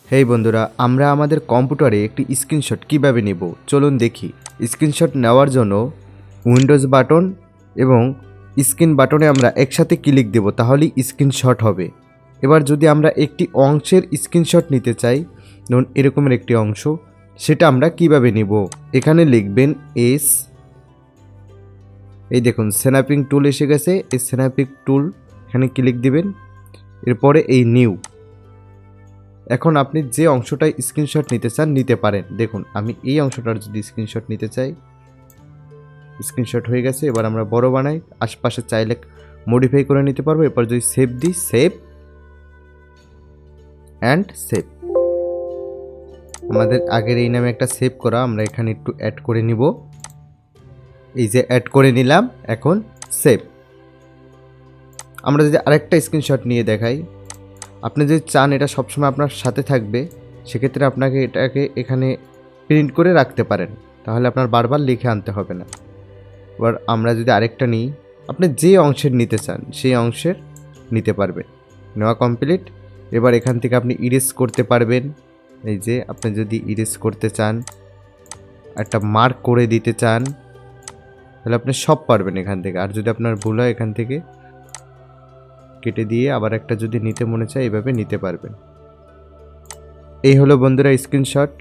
হেই বন্ধুরা, আমরা আমাদের কম্পিউটারে একটি স্ক্রিনশট কিভাবে নেব চলুন দেখি। স্ক্রিনশট নেওয়ার জন্য উইন্ডোজ বাটন এবং স্ক্রিন বাটনে আমরা একসাথে ক্লিক দেব, তাহলেই স্ক্রিনশট হবে। এবার যদি আমরা একটি অংশের স্ক্রিনশট নিতে চাই, ধরুন এরকমের একটি অংশ, সেটা আমরা কিভাবে নেব। এখানে লিখবেন এস, এই দেখুন স্ন্যাপিং টুল এসে গেছে, এই স্ন্যাপিং টুল এখানে ক্লিক দিবেন। এরপরে এই নিউ, এখন আপনি যে অংশটায় স্ক্রিনশট নিতে চান নিতে পারেন। দেখুন আমি এই অংশটার যদি স্ক্রিনশট নিতে চাই, স্ক্রিনশট হয়ে গেছে। এবার আমরা বড় বানাই, আশপাশে চাইলে মডিফাই করে নিতে পারবো। এরপর যদি সেভ দিই, সেভ অ্যান্ড সেভ। আমাদের আগের এই নামে একটা সেভ করা, আমরা এখানে একটু অ্যাড করে নিব। এই যে অ্যাড করে নিলাম, এখন সেভ। আমরা যদি আরেকটা স্ক্রিনশট নিয়ে দেখাই, আপনি যদি চান এটা সবসময় আপনার সাথে থাকবে, সেক্ষেত্রে আপনাকে এটাকে এখানে প্রিন্ট করে রাখতে পারেন, তাহলে আপনার বারবার লিখে আনতে হবে না। এবার আমরা যদি আরেকটা নিই, আপনি যে অংশের নিতে চান সেই অংশের নিতে পারবেন। নেওয়া কমপ্লিট। এবার এখান থেকে আপনি ইরেজ করতে পারবেন। এই যে আপনি যদি ইরেজ করতে চান, একটা মার্ক করে দিতে চান, তাহলে আপনি সব পারবেন এখান থেকে। আর যদি আপনার ভুল হয়, এখান থেকে কেটে দিয়ে আবার একটা যদি নিতে মনে চায়, এভাবে নিতে পারবেন। এই হলো বন্ধুরা স্ক্রিনশট।